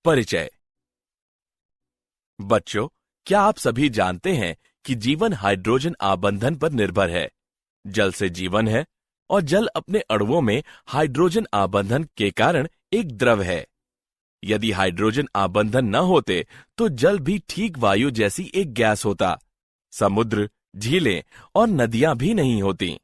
परिचय। बच्चों, क्या आप सभी जानते हैं कि जीवन हाइड्रोजन आबंधन पर निर्भर है। जल से जीवन है और जल अपने अणुओं में हाइड्रोजन आबंधन के कारण एक द्रव है। यदि हाइड्रोजन आबंधन न होते तो जल भी ठीक वायु जैसी एक गैस होता। समुद्र, झीलें और नदियां भी नहीं होती।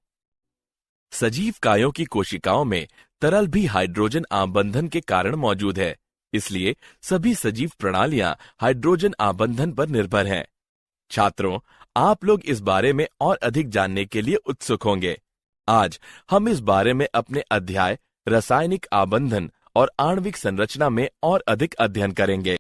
सजीव कायों की कोशिकाओं में तरल भी हाइड्रोजन आबंधन के कारण मौजूद है। इसलिए सभी सजीव प्रणालियां हाइड्रोजन आबंधन पर निर्भर हैं। छात्रों, आप लोग इस बारे में और अधिक जानने के लिए उत्सुक होंगे। आज हम इस बारे में अपने अध्याय रासायनिक आबंधन और आणविक संरचना में और अधिक अध्ययन करेंगे।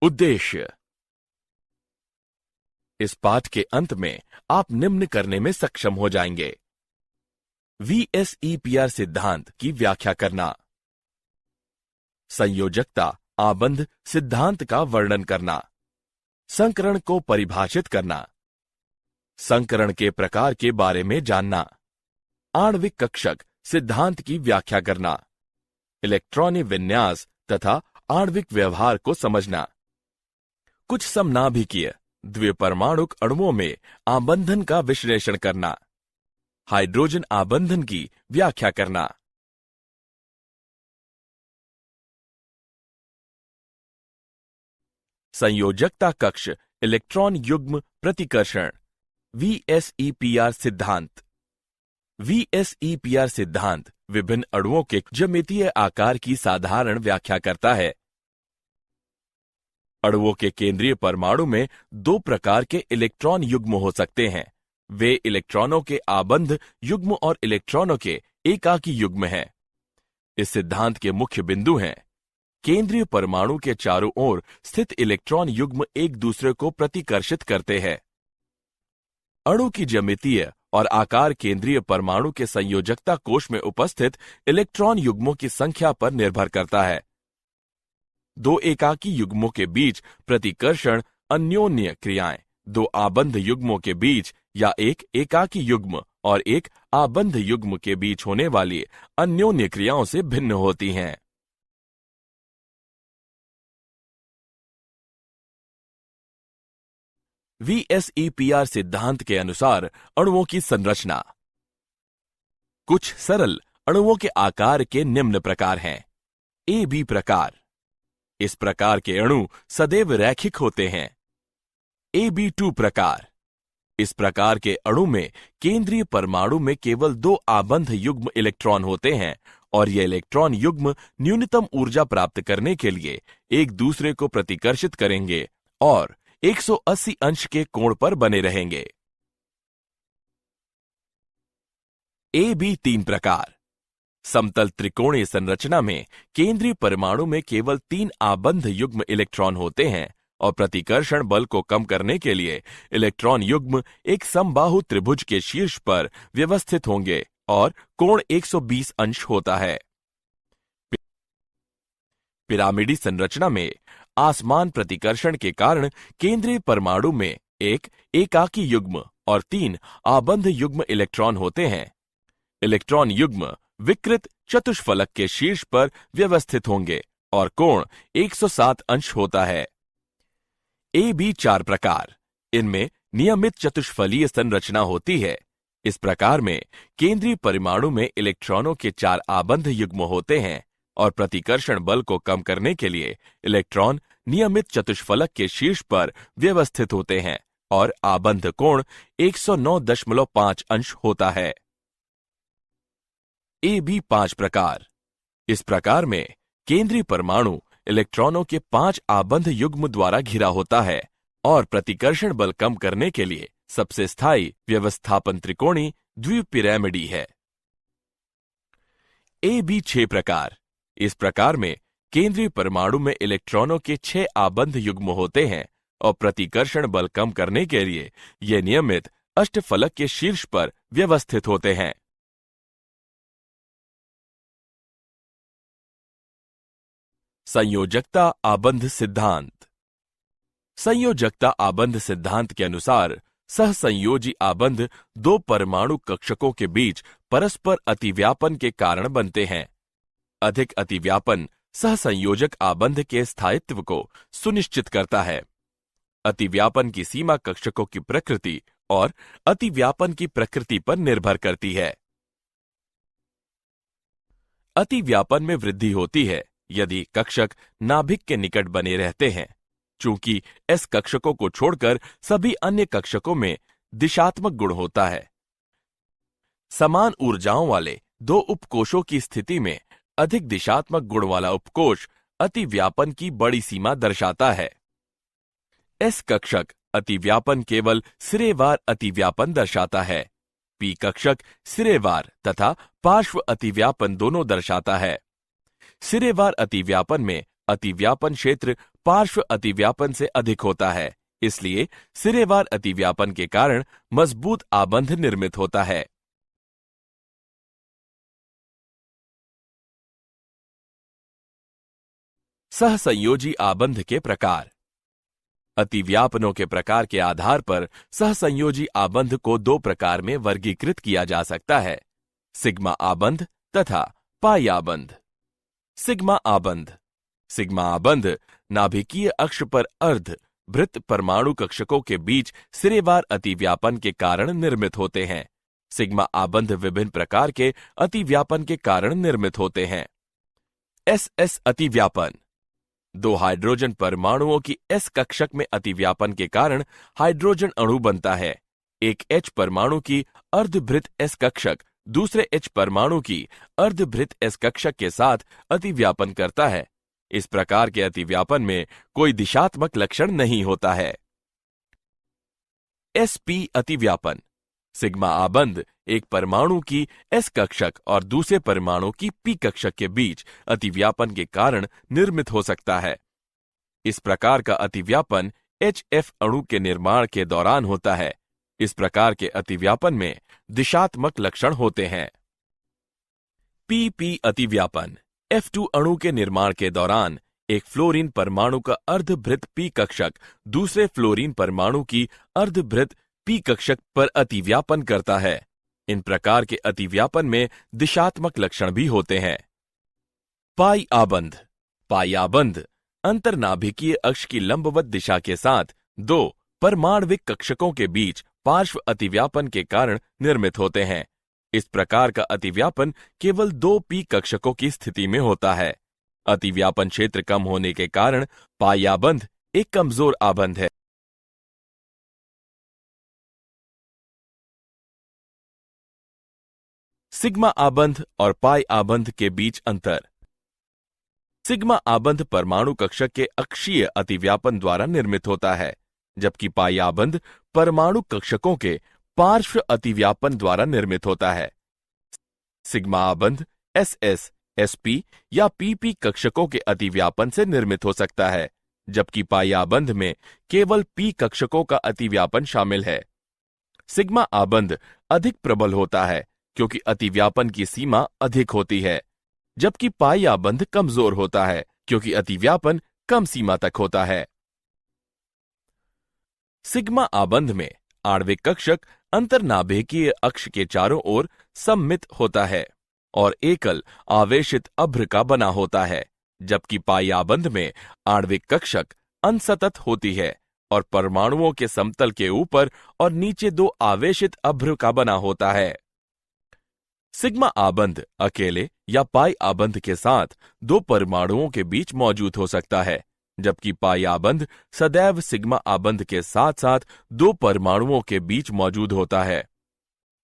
उद्देश्य। इस पाठ के अंत में आप निम्न करने में सक्षम हो जाएंगे। VSEPR सिद्धांत की व्याख्या करना, संयोजकता आबंध सिद्धांत का वर्णन करना, संकरण को परिभाषित करना, संकरण के प्रकार के बारे में जानना, आणविक कक्षक सिद्धांत की व्याख्या करना, इलेक्ट्रॉनिक विन्यास तथा आणविक व्यवहार को समझना, कुछ समनाभिकीय द्विपरमाणुक अणुओं में आबंधन का विश्लेषण करना, हाइड्रोजन आबंधन की व्याख्या करना। संयोजकता कक्ष इलेक्ट्रॉन युग्म प्रतिकर्षण VSEPR सिद्धांत। VSEPR सिद्धांत विभिन्न अणुओं के ज्यामितीय आकार की साधारण व्याख्या करता है। अणुओं के केंद्रीय परमाणु में दो प्रकार के इलेक्ट्रॉन युग्म हो सकते हैं। वे इलेक्ट्रॉनों के आबंध युग्म और इलेक्ट्रॉनों के एकाकी युग्म हैं। इस सिद्धांत के मुख्य बिंदु हैं: केंद्रीय परमाणु के चारों ओर स्थित इलेक्ट्रॉन युग्म एक दूसरे को प्रतिकर्षित करते हैं। अणु की ज्यामितीय और आकार केंद्रीय परमाणु के संयोजकता कोश में उपस्थित इलेक्ट्रॉन युग्मों की संख्या पर निर्भर करता है। दो एकाकी युग्मों के बीच प्रतिकर्षण अन्योन्य क्रियाएं दो आबंध युग्मों के बीच या एक एकाकी युग्म और एक आबंध युग्म के बीच होने वाली अन्योन्य क्रियाओं से भिन्न होती हैं। VSEPR सिद्धांत के अनुसार अणुओं की संरचना। कुछ सरल अणुओं के आकार के निम्न प्रकार हैं। AB प्रकार। इस प्रकार के अणु सदैव रैखिक होते हैं। AB2 प्रकार। इस प्रकार के अणु में केंद्रीय परमाणु में केवल दो आबंध युग्म इलेक्ट्रॉन होते हैं और ये इलेक्ट्रॉन युग्म न्यूनतम ऊर्जा प्राप्त करने के लिए एक दूसरे को प्रतिकर्षित करेंगे और 180 अंश के कोण पर बने रहेंगे। AB3 प्रकार। समतल त्रिकोणीय संरचना में केंद्रीय परमाणु में केवल 3 आबंध युग्म इलेक्ट्रॉन होते हैं और प्रतिकर्षण बल को कम करने के लिए इलेक्ट्रॉन युग्म एक समबाहु त्रिभुज के शीर्ष पर व्यवस्थित होंगे और कोण 120 अंश होता है। पिरामिडी संरचना में आसमान प्रतिकर्षण के कारण केंद्रीय परमाणु में एक एकाकी युग्म और 3 आबंध युग्म इलेक्ट्रॉन होते हैं। इलेक्ट्रॉन युग्म विकृत चतुष्फलक के शीर्ष पर व्यवस्थित होंगे और कोण 107 अंश होता है। AB4 प्रकार। इनमें नियमित चतुष्फलीय संरचना होती है। इस प्रकार में केंद्रीय परमाणु में इलेक्ट्रॉनों के 4 आबंध युग्म होते हैं और प्रतिकर्षण बल को कम करने के लिए इलेक्ट्रॉन नियमित चतुष्फलक के शीर्ष पर व्यवस्थित होते हैं और आबंध कोण 109.5 अंश होता है। AB5 प्रकार। इस प्रकार में केंद्रीय परमाणु इलेक्ट्रॉनों के 5 आबंध युग्म द्वारा घिरा होता है और प्रतिकर्षण बल कम करने के लिए सबसे स्थायी व्यवस्थापन त्रिकोणी द्विपिरामिडी है। AB6 प्रकार। इस प्रकार में केंद्रीय परमाणु में इलेक्ट्रॉनों के 6 आबंध युग्म होते हैं और प्रतिकर्षण बल कम करने के लिए ये नियमित अष्टफलक के शीर्ष पर व्यवस्थित होते हैं। संयोजकता आबंध सिद्धांत। संयोजकता आबंध सिद्धांत के अनुसार सहसंयोजी आबंध दो परमाणु कक्षकों के बीच परस्पर अतिव्यापन के कारण बनते हैं। अधिक अतिव्यापन सहसंयोजक आबंध के स्थायित्व को सुनिश्चित करता है। अतिव्यापन की सीमा कक्षकों की प्रकृति और अतिव्यापन की प्रकृति पर निर्भर करती है। अतिव्यापन में वृद्धि होती है यदि कक्षक नाभिक के निकट बने रहते हैं, चूंकि एस कक्षकों को छोड़कर सभी अन्य कक्षकों में दिशात्मक गुण होता है। समान ऊर्जाओं वाले दो उपकोषों की स्थिति में अधिक दिशात्मक गुण वाला उपकोष अतिव्यापन की बड़ी सीमा दर्शाता है। एस कक्षक अतिव्यापन केवल सिरेवार अतिव्यापन दर्शाता है। पी कक्षक सिरेवार तथा पार्श्व अतिव्यापन दोनों दर्शाता है। सिरेवार अतिव्यापन में अतिव्यापन क्षेत्र पार्श्व अतिव्यापन से अधिक होता है, इसलिए सिरेवार अतिव्यापन के कारण मजबूत आबंध निर्मित होता है। सहसंयोजी आबंध के प्रकार। अतिव्यापनों के प्रकार के आधार पर सहसंयोजी आबंध को दो प्रकार में वर्गीकृत किया जा सकता है, सिग्मा आबंध तथा पाई आबंध। सिग्मा आबंध। सिग्मा आबंध नाभिकीय अक्ष पर अर्ध वृत्त परमाणु कक्षकों के बीच सिरेवार अतिव्यापन के कारण निर्मित होते हैं। सिग्मा आबंध विभिन्न प्रकार के अतिव्यापन के कारण निर्मित होते हैं। एस अतिव्यापन। दो हाइड्रोजन परमाणुओं की एस कक्षक में अतिव्यापन के कारण हाइड्रोजन अणु बनता है। एक एच परमाणु की अर्धभृत एस कक्षक दूसरे एच परमाणु की अर्धभृत एस कक्षक के साथ अतिव्यापन करता है। इस प्रकार के अतिव्यापन में कोई दिशात्मक लक्षण नहीं होता है। sp अतिव्यापन। सिग्मा आबंध एक परमाणु की एस कक्षक और दूसरे परमाणु की पी कक्षक के बीच अतिव्यापन के कारण निर्मित हो सकता है। इस प्रकार का अतिव्यापन HF अणु के निर्माण के दौरान होता है। इस प्रकार के अतिव्यापन में दिशात्मक लक्षण होते हैं। PP अतिव्यापन। F2 अणु के निर्माण के दौरान एक फ्लोरीन परमाणु का अर्धभृत पी कक्षक दूसरे फ्लोरीन परमाणु की अर्धभृत पी कक्षक पर अतिव्यापन करता है। इन प्रकार के अतिव्यापन में दिशात्मक लक्षण भी होते हैं। पाई आबंध। पाई आबंध अंतर्नाभिकीय अक्ष की लंबवत दिशा के साथ दो परमाण्विक कक्षकों के बीच पार्श्व अतिव्यापन के कारण निर्मित होते हैं। इस प्रकार का अतिव्यापन केवल दो पी कक्षकों की स्थिति में होता है। अतिव्यापन क्षेत्र कम होने के कारण पाई आबंध एक कमजोर आबंध है। सिग्मा आबंध और पाई आबंध के बीच अंतर। सिग्मा आबंध परमाणु कक्षक के अक्षीय अतिव्यापन द्वारा निर्मित होता है, जबकि पाई आबंध परमाणु कक्षकों के पार्श्व अतिव्यापन द्वारा निर्मित होता है। सिग्मा आबंध SS, SP या PP कक्षकों के अतिव्यापन से निर्मित हो सकता है, जबकि पाई आबंध में केवल P कक्षकों का अतिव्यापन शामिल है। सिग्मा आबंध अधिक प्रबल होता है क्योंकि अतिव्यापन की सीमा अधिक होती है, जबकि पाई आबंध कमजोर होता है क्योंकि अतिव्यापन कम सीमा तक होता है। सिग्मा आबंध में आणविक कक्षक अंतर्नाभिकीय अक्ष के चारों ओर सममित होता है और एकल आवेशित अभ्र का बना होता है, जबकि पाई आबंध में आणविक कक्षक अनसतत होती है और परमाणुओं के समतल के ऊपर और नीचे दो आवेशित अभ्र का बना होता है। सिग्मा आबंध अकेले या पाई आबंध के साथ दो परमाणुओं के बीच मौजूद हो सकता है, जबकि पाई आबंध सदैव सिग्मा आबंध के साथ साथ दो परमाणुओं के बीच मौजूद होता है।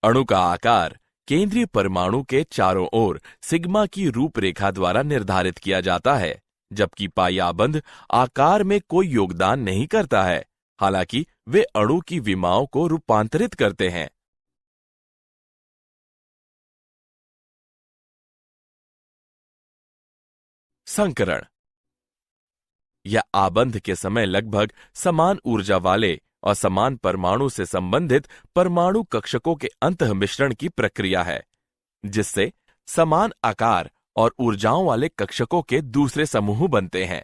अणु का आकार केंद्रीय परमाणु के चारों ओर सिग्मा की रूपरेखा द्वारा निर्धारित किया जाता है, जबकि पाई आबंध आकार में कोई योगदान नहीं करता है, हालांकि वे अणु की विमाओं को रूपांतरित करते हैं। संकरण। यह आबंध के समय लगभग समान ऊर्जा वाले और समान परमाणु से संबंधित परमाणु कक्षकों के अंतः मिश्रण की प्रक्रिया है, जिससे समान आकार और ऊर्जाओं वाले कक्षकों के दूसरे समूह बनते हैं।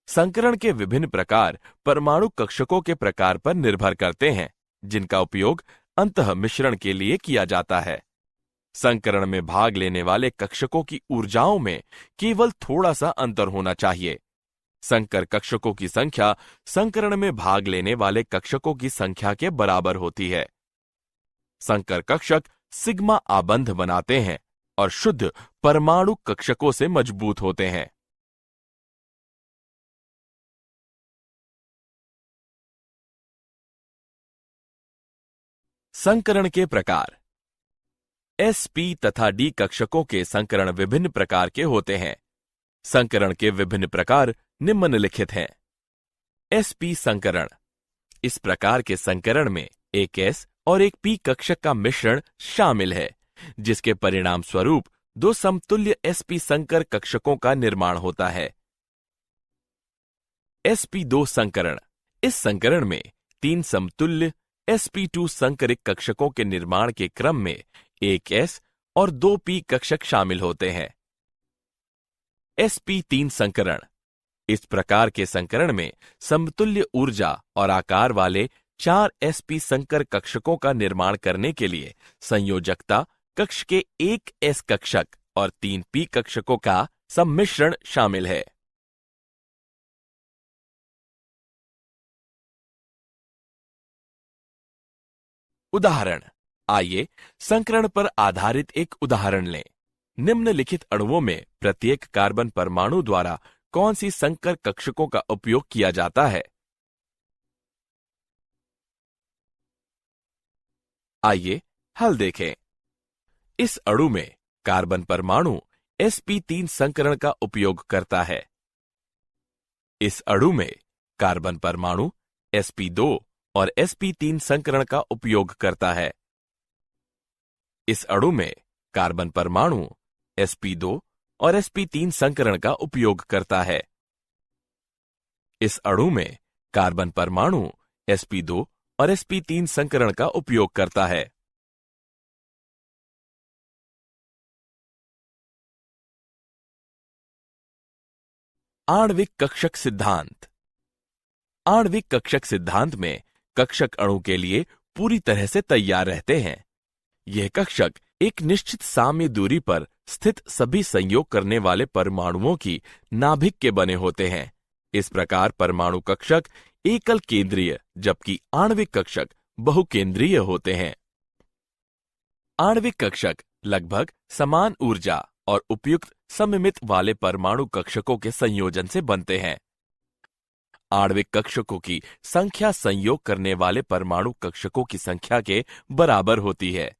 संकरण के विभिन्न प्रकार परमाणु कक्षकों के प्रकार पर निर्भर करते हैं, जिनका उपयोग अंतः मिश्रण के लिए किया जाता है। संकरण में भाग लेने वाले कक्षकों की ऊर्जाओं में केवल थोड़ा सा अंतर होना चाहिए। संकर कक्षकों की संख्या संकरण में भाग लेने वाले कक्षकों की संख्या के बराबर होती है। संकर कक्षक सिग्मा आबंध बनाते हैं और शुद्ध परमाणु कक्षकों से मजबूत होते हैं। संकरण के प्रकार। sp तथा d कक्षकों के संकरण विभिन्न प्रकार के होते हैं। संकरण के विभिन्न प्रकार निम्नलिखित हैं। sp संकरण। इस प्रकार के संकरण में एक s और एक p कक्षक का मिश्रण शामिल है, जिसके परिणाम स्वरूप दो समतुल्य sp संकर कक्षकों का निर्माण होता है। sp2 संकरण। इस संकरण में तीन समतुल्य sp2 संकरित कक्षकों के निर्माण के क्रम में एक s और दो p कक्षक शामिल होते हैं। sp3 संकरण। इस प्रकार के संकरण में समतुल्य ऊर्जा और आकार वाले चार sp संकर कक्षकों का निर्माण करने के लिए संयोजकता कक्ष के एक s कक्षक और तीन p कक्षकों का सम्मिश्रण शामिल है। उदाहरण। आइए संकरण पर आधारित एक उदाहरण लें। निम्नलिखित अणुओं में प्रत्येक कार्बन परमाणु द्वारा कौन सी संकर कक्षकों का उपयोग किया जाता है? आइए हल देखें। इस अणु में कार्बन परमाणु sp3 संकरण का उपयोग करता है। इस अणु में कार्बन परमाणु sp2 और sp3 संकरण का उपयोग करता है। इस अणु में कार्बन परमाणु sp2 और sp3 संकरण का उपयोग करता है। इस अणु में कार्बन परमाणु sp2 और sp3 संकरण का उपयोग करता है। आणविक कक्षक सिद्धांत। आणविक कक्षक सिद्धांत में कक्षक अणु के लिए पूरी तरह से तैयार रहते हैं। यह कक्षक एक निश्चित साम्य दूरी पर स्थित सभी संयोग करने वाले परमाणुओं की नाभिक के बने होते हैं। इस प्रकार परमाणु कक्षक एकल केंद्रीय जबकि आणविक कक्षक बहुकेंद्रीय होते हैं। आणविक कक्षक लगभग समान ऊर्जा और उपयुक्त सममित वाले परमाणु कक्षकों के संयोजन से बनते हैं। आणविक कक्षकों की संख्या संयोग करने वाले परमाणु कक्षकों की संख्या के बराबर होती है।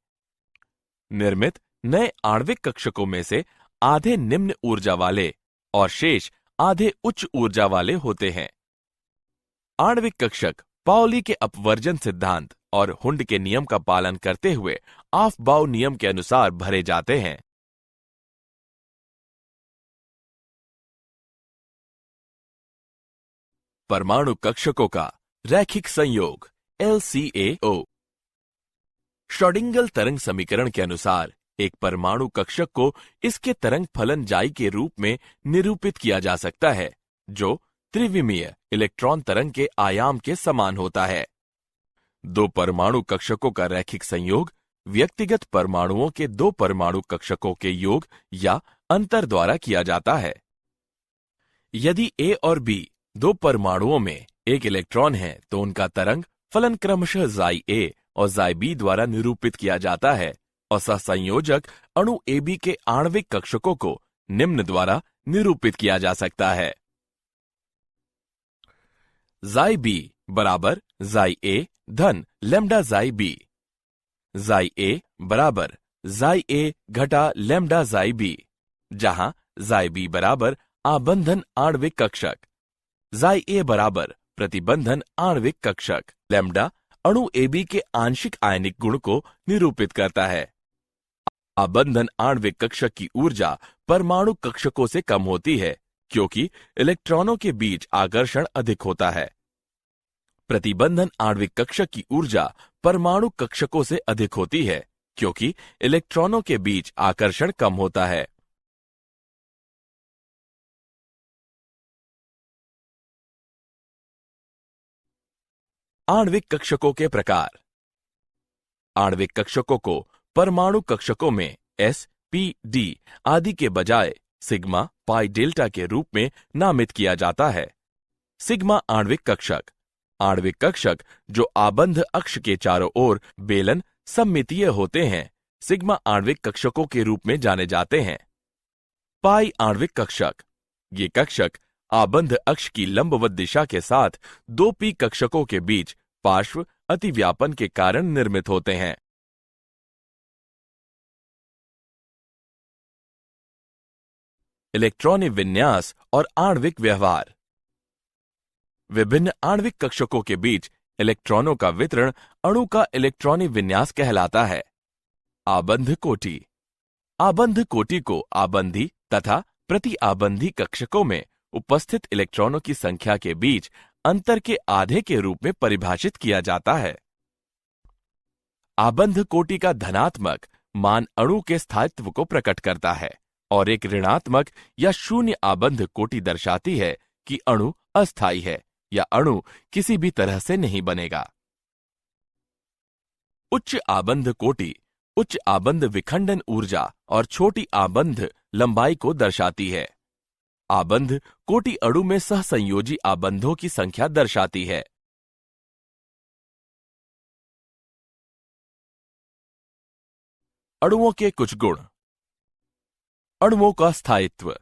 निर्मित नए आणविक कक्षकों में से आधे निम्न ऊर्जा वाले और शेष आधे उच्च ऊर्जा वाले होते हैं। आणविक कक्षक पाउली के अपवर्जन सिद्धांत और हुंड के नियम का पालन करते हुए ऑफ-बाउ नियम के अनुसार भरे जाते हैं। परमाणु कक्षकों का रैखिक संयोग LCAO। श्रोडिंगर तरंग समीकरण के अनुसार एक परमाणु कक्षक को इसके तरंग फलन जाई के रूप में निरूपित किया जा सकता है, जो त्रिविमीय इलेक्ट्रॉन तरंग के आयाम के समान होता है। दो परमाणु कक्षकों का रैखिक संयोग व्यक्तिगत परमाणुओं के दो परमाणु कक्षकों के योग या अंतर द्वारा किया जाता है। यदि A और B दो परमाणुओं में एक इलेक्ट्रॉन है तो उनका तरंग फलन क्रमशः जाई A और जाई B द्वारा निरूपित किया जाता है और सहसंयोजक अणु AB के आणविक कक्षकों को निम्न द्वारा निरूपित किया जा सकता है। जाई B बराबर जाई A धन लैम्डा जाई B। जाई A बराबर जाई A घटा लैम्डा जाई B, जहां जाई B बराबर आबंधन आणविक कक्षक, जाई A बराबर प्रतिबंधन आणविक कक्षक। लैम्डा अणु AB के आंशिक आयनिक गुण को निरूपित करता है। आबंधन आणविक कक्षक की ऊर्जा परमाणु कक्षकों से कम होती है क्योंकि इलेक्ट्रॉनों के बीच आकर्षण अधिक होता है। प्रतिबंधन आणविक कक्षक की ऊर्जा परमाणु कक्षकों से अधिक होती है क्योंकि इलेक्ट्रॉनों के बीच आकर्षण कम होता है। आणविक कक्षकों के प्रकार। आणविक कक्षकों को परमाणु कक्षकों में s, p, d आदि के बजाय सिग्मा, पाई, डेल्टा के रूप में नामित किया जाता है। सिग्मा आणविक कक्षक जो आबंध अक्ष के चारों ओर बेलन सममितीय होते हैं, सिग्मा आणविक कक्षकों के रूप में जाने जाते हैं। पाई आणविक कक्षक, ये कक्षक आबंध अक्ष की लंबवत दिशा के साथ 2p कक्षकों के बीच पार्श्व अतिव्यापन के कारण निर्मित होते हैं। इलेक्ट्रॉनिक विन्यास और आणविक व्यवहार। विभिन्न आणविक कक्षकों के बीच इलेक्ट्रॉनों का वितरण अणु का इलेक्ट्रॉनिक विन्यास कहलाता है। आबंध कोटि। आबंध कोटि को आबंधी तथा प्रति आबंधी कक्षकों में उपस्थित इलेक्ट्रॉनों की संख्या के बीच अंतर के आधे के रूप में परिभाषित किया जाता है। आबंध कोटि का धनात्मक मान अणु के स्थायित्व को प्रकट करता है और एक ऋणात्मक या शून्य आबंध कोटि दर्शाती है कि अणु अस्थायी है या अणु किसी भी तरह से नहीं बनेगा। उच्च आबंध कोटि उच्च आबंध विखंडन ऊर्जा और छोटी आबंध लंबाई को दर्शाती है। आबंध कोटि अणु में सहसंयोजी आबंधों की संख्या दर्शाती है। अणुओं के कुछ गुण। अणुओं का स्थायित्व।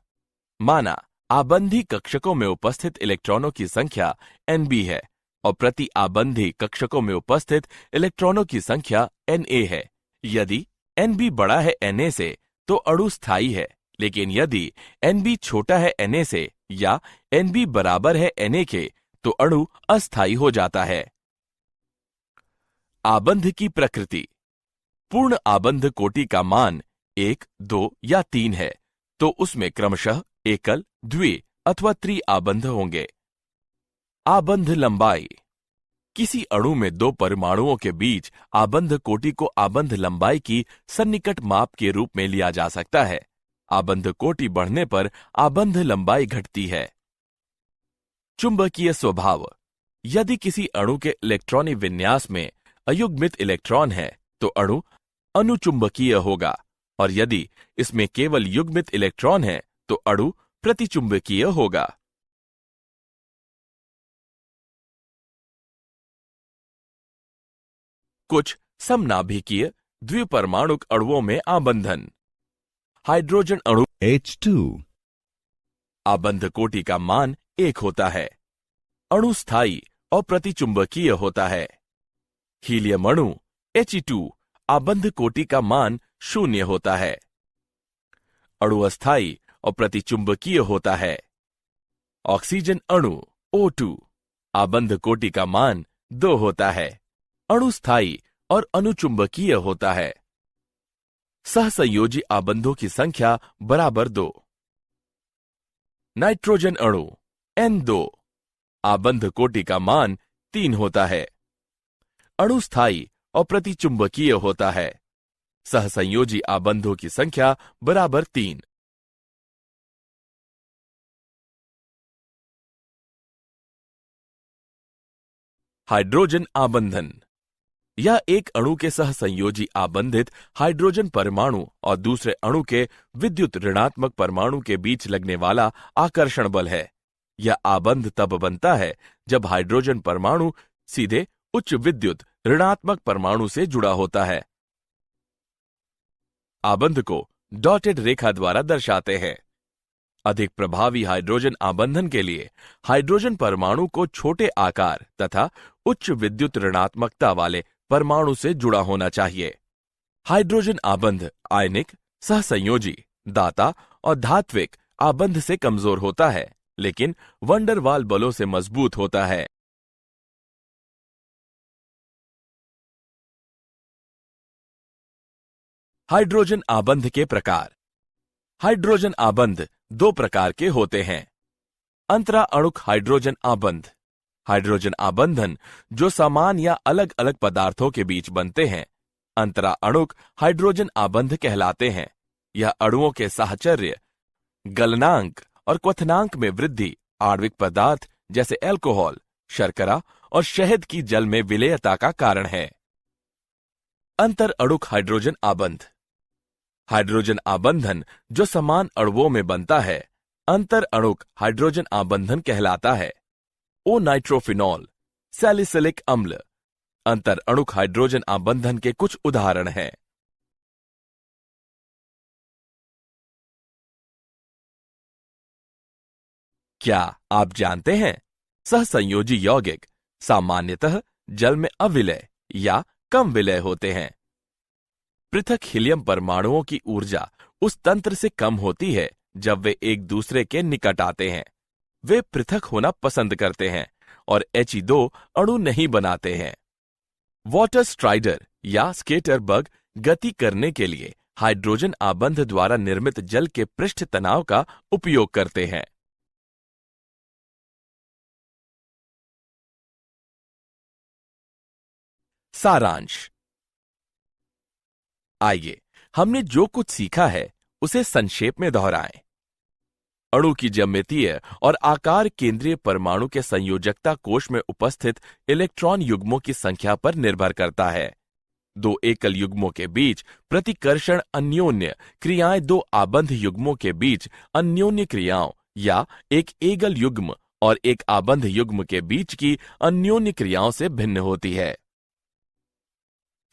माना आबंधी कक्षकों में उपस्थित इलेक्ट्रॉनों की संख्या Nb है और प्रति आबंधी कक्षकों में उपस्थित इलेक्ट्रॉनों की संख्या Na है। यदि Nb बड़ा है Na से तो अणु स्थायी है, लेकिन यदि Nb छोटा है Na से या Nb बराबर है Na के तो अणु अस्थायी हो जाता है। आबंध की प्रकृति। पूर्ण आबंध कोटि का मान 1, 2 या 3 है तो उसमें क्रमशः एकल, द्वि अथवा त्रि आबंध होंगे। आबंध लंबाई। किसी अणु में दो परमाणुओं के बीच आबंध कोटि को आबंध लंबाई की सन्निकट माप के रूप में लिया जा सकता है। आबंध कोटि बढ़ने पर आबंध लंबाई घटती है। चुंबकीय स्वभाव। यदि किसी अणु के इलेक्ट्रॉनिक विन्यास में अयुग्मित इलेक्ट्रॉन है तो अणु अनुचुंबकीय होगा और यदि इसमें केवल युग्मित इलेक्ट्रॉन है तो अणु प्रतिचुंबकीय होगा। कुछ समनाभिकीय द्विपरमाणुक अणुओं में आबंधन। हाइड्रोजन अणु H2 आबंध कोटि का मान 1 होता है। अणु स्थायी और प्रतिचुंबकीय होता है। हीलियम अणु He2 आबंध कोटि का मान 0 होता है। अणु अस्थायी और प्रतिचुंबकीय होता है। ऑक्सीजन अणु O2 आबंध कोटि का मान 2 होता है। अणु स्थायी और अनुचुंबकीय होता है। सहसंयोजी आबंधों की संख्या बराबर 2। नाइट्रोजन अणु N2 आबंध कोटि का मान 3 होता है। अणु स्थायी और प्रतिचुंबकीय होता है। सहसंयोजी आबंधों की संख्या बराबर 3। हाइड्रोजन आबंधन। यह एक अणु के सहसंयोजी आबंधित हाइड्रोजन परमाणु और दूसरे अणु के विद्युत ऋणात्मक परमाणु के बीच लगने वाला आकर्षण बल है। यह आबंध तब बनता है जब हाइड्रोजन परमाणु सीधे उच्च विद्युत ऋणात्मक परमाणु से जुड़ा होता है। आबंध को डॉटेड रेखा द्वारा दर्शाते हैं। अधिक प्रभावी हाइड्रोजन आबंधन के लिए हाइड्रोजन परमाणु को छोटे आकार तथा उच्च विद्युत ऋणात्मकता वाले परमाणु से जुड़ा होना चाहिए। हाइड्रोजन आबंध आयनिक, सहसंयोजी, दाता और धात्विक आबंध से कमजोर होता है, लेकिन वंडरवाल बलों से मजबूत होता है। हाइड्रोजन आबंध के प्रकार। हाइड्रोजन आबंध 2 प्रकार के होते हैं। अंतरा अणुक हाइड्रोजन आबंध। हाइड्रोजन आबंधन जो समान या अलग अलग पदार्थों के बीच बनते हैं अंतरा अणुक हाइड्रोजन आबंध कहलाते हैं। यह अणुओं के साहचर्य, गलनांक और क्वथनांक में वृद्धि, आणविक पदार्थ जैसे अल्कोहल, शर्करा और शहद की जल में विलेयता का कारण है। अंतर अणुक हाइड्रोजन आबंध। हाइड्रोजन आबंधन जो समान अणुओं में बनता है अंतर अणुक हाइड्रोजन आबंधन कहलाता है। ओ नाइट्रोफिनॉल, सैलिसिलिक अम्ल अंतर अणुक हाइड्रोजन आबंधन के कुछ उदाहरण हैं। क्या आप जानते हैं सहसंयोजी यौगिक सामान्यतः जल में अविलय या कम विलय होते हैं। पृथक हीलियम परमाणुओं की ऊर्जा उस तंत्र से कम होती है जब वे एक दूसरे के निकट आते हैं। वे पृथक होना पसंद करते हैं और He2 अणु नहीं बनाते हैं। वाटर स्ट्राइडर या स्केटर बग गति करने के लिए हाइड्रोजन आबंध द्वारा निर्मित जल के पृष्ठ तनाव का उपयोग करते हैं। सारांश। आइए हमने जो कुछ सीखा है उसे संक्षेप में दोहराएं। अणु की ज्यामितीय और आकार केंद्रीय परमाणु के संयोजकता कोश में उपस्थित इलेक्ट्रॉन युग्मों की संख्या पर निर्भर करता है। दो एकल युग्मों के बीच प्रतिकर्षण अन्योन्य क्रियाएं दो आबंध युग्मों के बीच अन्योन्य क्रियाओं या एक एकल युग्म और एक आबंध युग्म के बीच की अन्योन्य क्रियाओं से भिन्न होती है।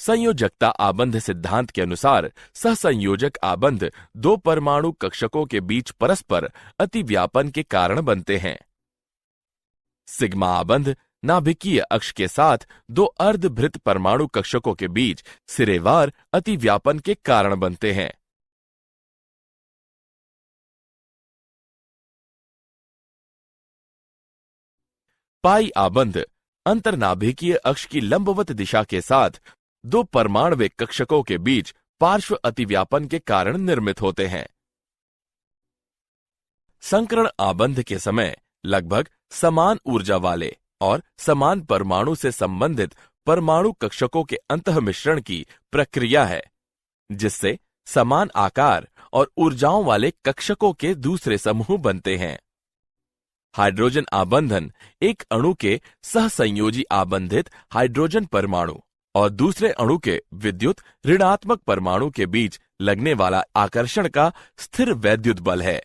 संयोजकता आबंध सिद्धांत के अनुसार सहसंयोजक आबंध दो परमाणु कक्षकों के बीच परस्पर अतिव्यापन के कारण बनते हैं। सिग्मा आबंध नाभिकीय अक्ष के साथ दो अर्धभृत परमाणु कक्षकों के बीच सिरेवार अतिव्यापन के कारण बनते हैं। पाई आबंध अंतर्नाभिकीय अक्ष की लंबवत दिशा के साथ दो परमाणविक कक्षकों के बीच पार्श्व अतिव्यापन के कारण निर्मित होते हैं। संकरण आबंध के समय लगभग समान ऊर्जा वाले और समान परमाणु से संबंधित परमाणु कक्षकों के अंतःमिश्रण की प्रक्रिया है, जिससे समान आकार और ऊर्जाओं वाले कक्षकों के दूसरे समूह बनते हैं। हाइड्रोजन आबंधन एक अणु के सहसंयोजी आबंधित हाइड्रोजन परमाणु और दूसरे अणु के विद्युत ऋणात्मक परमाणु के बीच लगने वाला आकर्षण का स्थिर वैद्युत बल है।